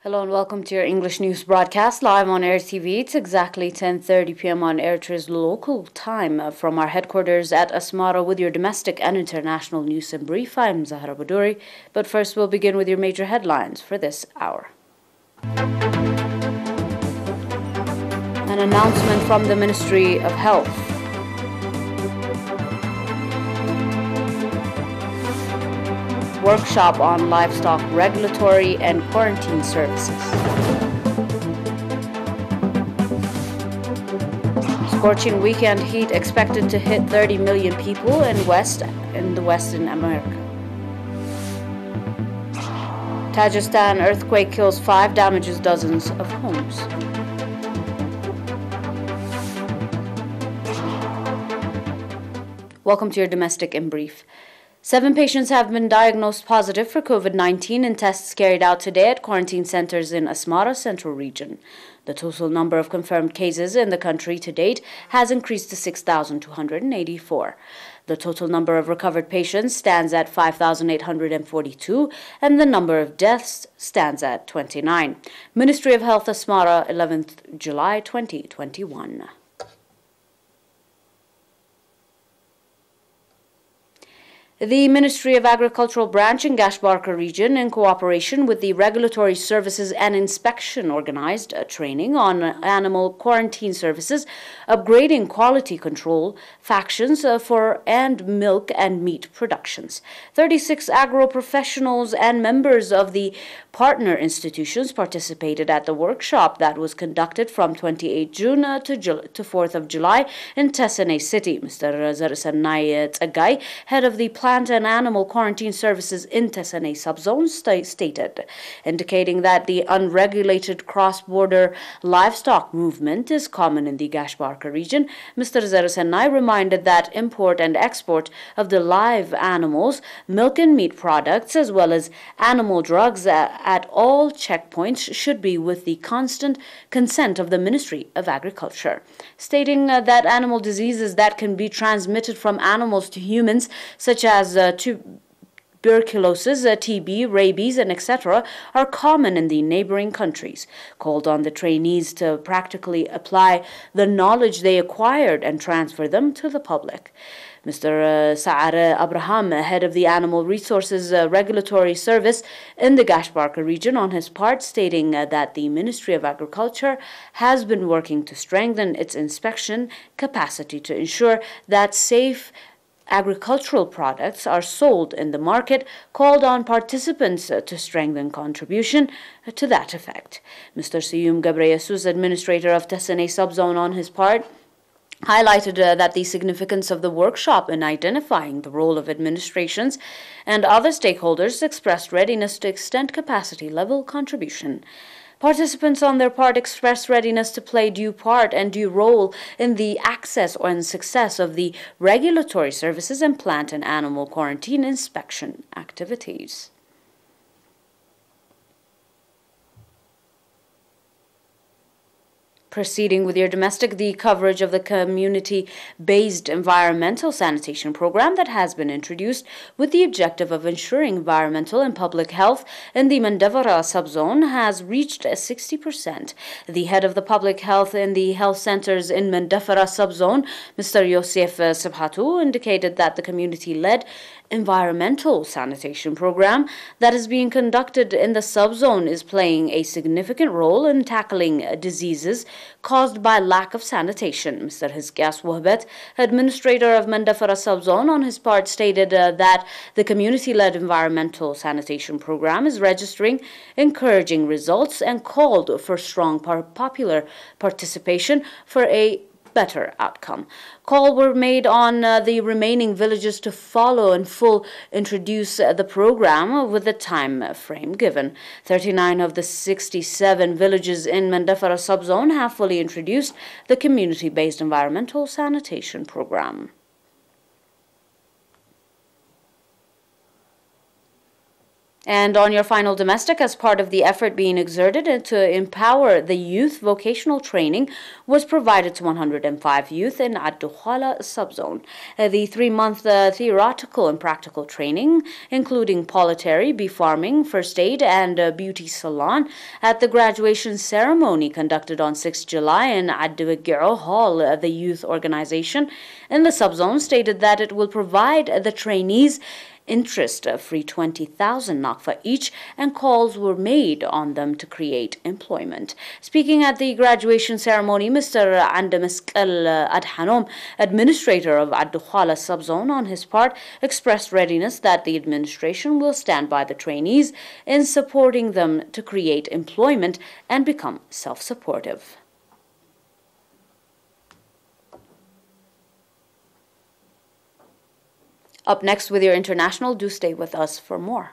Hello and welcome to your English news broadcast live on ERi-TV. It's exactly 10:30 p.m. on Eritrea's local time from our headquarters at Asmara with your domestic and international news in brief. I'm Zahra Badouri, but first we'll begin with your major headlines for this hour. An announcement from the Ministry of Health. Workshop on livestock regulatory and quarantine services. Scorching weekend heat expected to hit 30 million people in the Western America. Tajikistan earthquake kills 5, damages dozens of homes. Welcome to your domestic in brief. 7 patients have been diagnosed positive for COVID-19 in tests carried out today at quarantine centers in Asmara Central Region. The total number of confirmed cases in the country to date has increased to 6,284. The total number of recovered patients stands at 5,842, and the number of deaths stands at 29. Ministry of Health, Asmara, 11th July 2021. The Ministry of Agricultural branch in Gashbarka region, in cooperation with the Regulatory Services and Inspection, organized a training on animal quarantine services, upgrading quality control factions for milk and meat productions. 36 agro-professionals and members of the partner institutions participated at the workshop that was conducted from 28 June to 4th of July in Tesane City. Mr. Zarisanai Tsagay, head of the Plant and Animal Quarantine Services in Tesane subzone, stated, indicating that the unregulated cross-border livestock movement is common in the Gashbarka region. Mr. Zarisanai reminded that import and export of the live animals, milk and meat products, as well as animal drugs at all checkpoints should be with the constant consent of the Ministry of Agriculture, stating that animal diseases that can be transmitted from animals to humans, such as tuberculosis, TB, rabies, and etc., are common in the neighboring countries. Called on the trainees to practically apply the knowledge they acquired and transfer them to the public. Mr. Saare Abraham, head of the Animal Resources Regulatory Service in the Gashbarka region, on his part, stating that the Ministry of Agriculture has been working to strengthen its inspection capacity to ensure that safe agricultural products are sold in the market, called on participants to strengthen contribution to that effect. Mr. Siyum Gabreyesus, administrator of Tesane subzone, on his part, highlighted that the significance of the workshop in identifying the role of administrations and other stakeholders expressed readiness to extend capacity level contribution. Participants on their part expressed readiness to play due part and due role in the access and success of the regulatory services and plant and animal quarantine inspection activities. Proceeding with your domestic, the coverage of the community-based environmental sanitation program that has been introduced with the objective of ensuring environmental and public health in the Mandavara subzone has reached 60%. The head of the public health in the health centers in Mandavara subzone, Mr. Yosef Sabhatu, indicated that the community-led environmental sanitation program that is being conducted in the subzone is playing a significant role in tackling diseases caused by lack of sanitation. Mr. Hizkias Wahbet, administrator of Mandafara subzone, on his part stated that the community-led environmental sanitation program is registering encouraging results and called for strong popular participation for a better outcome. Calls were made on the remaining villages to follow and introduce the program with the time frame given. 39 of the 67 villages in Mandafara subzone have fully introduced the community-based environmental sanitation program. And on your final domestic, as part of the effort being exerted to empower the youth, vocational training was provided to 105 youth in Ad-Dukhala subzone. The 3-month theoretical and practical training, including poultry, bee farming, first aid, and beauty salon, at the graduation ceremony conducted on 6 July in Ad-Dukhala Hall, the youth organization in the subzone stated that it will provide the trainees interest-free 20,000 nakfa each, and calls were made on them to create employment. Speaking at the graduation ceremony, Mr. Andamiskal Adhanom, administrator of Ad-Dukhala subzone, on his part, expressed readiness that the administration will stand by the trainees in supporting them to create employment and become self-supportive. Up next with your international, do stay with us for more.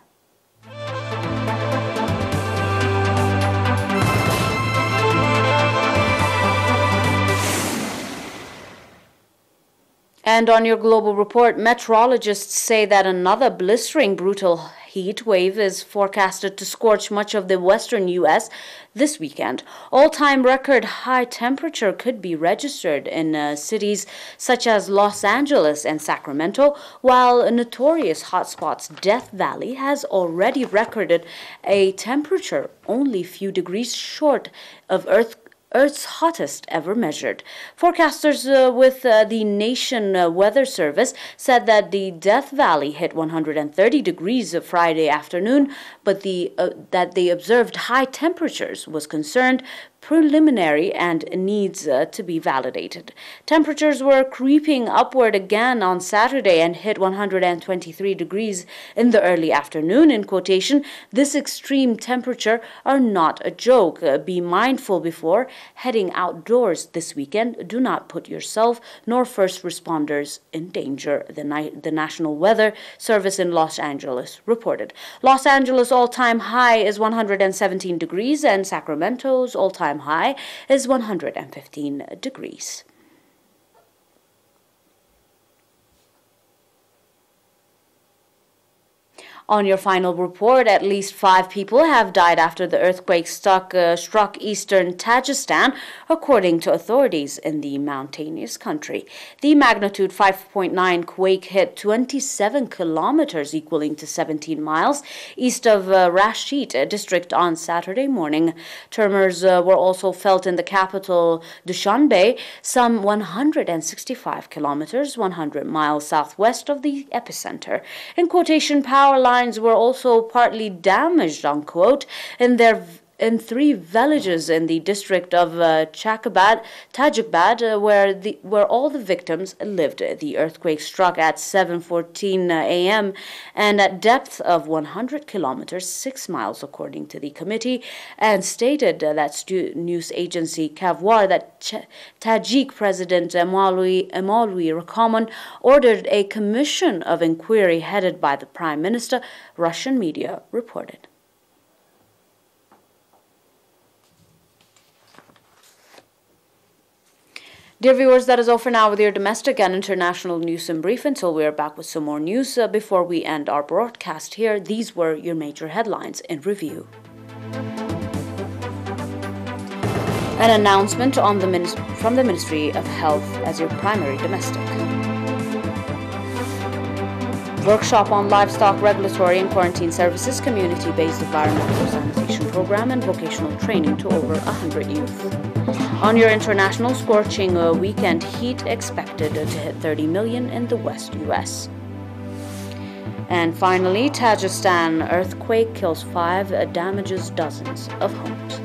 And on your global report, meteorologists say that another blistering, brutal heat wave is forecasted to scorch much of the western U.S. this weekend. All-time record high temperature could be registered in cities such as Los Angeles and Sacramento, while notorious hotspots Death Valley has already recorded a temperature only few degrees short of Earth's hottest ever measured. Forecasters with the Nation Weather Service said that the Death Valley hit 130 degrees Friday afternoon, but that the observed high temperatures was concerned, preliminary, and needs to be validated. Temperatures were creeping upward again on Saturday and hit 123 degrees in the early afternoon. In quotation, "This extreme temperature are not a joke. Be mindful before heading outdoors this weekend. Do not put yourself nor first responders in danger," the National Weather Service in Los Angeles reported. Los Angeles' all-time high is 117 degrees and Sacramento's all-time high is 115 degrees. On your final report, at least 5 people have died after the earthquake struck eastern Tajikistan, according to authorities in the mountainous country. The magnitude 5.9 quake hit 27 kilometers, equaling to 17 miles, east of Rashid district on Saturday morning. Tremors were also felt in the capital, Dushanbe, some 165 kilometers, 100 miles southwest of the epicenter. In quotation, power lines were also partly damaged, unquote, in 3 villages in the district of Tajikistan, where all the victims lived. The earthquake struck at 7:14 a.m. and at depth of 100 kilometers, 6 miles, according to the committee, and stated that news agency Kavwar that Tajik President Emolli Rakhmon ordered a commission of inquiry headed by the Prime Minister, Russian media reported. Dear viewers, that is all for now with your domestic and international news in brief. Until we are back with some more news, before we end our broadcast here, these were your major headlines in review. An announcement on from the Ministry of Health as your primary domestic. Workshop on livestock regulatory and quarantine services, community-based environmental sanitation program, and vocational training to over 100 youth. On your international, scorching weekend heat expected to hit 30 million in the West U.S. And finally, Tajikistan earthquake kills 5, damages dozens of homes.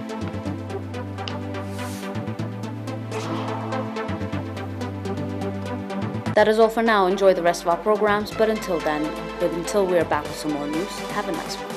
That is all for now. Enjoy the rest of our programs, but until then, until we are back with some more news, have a nice one.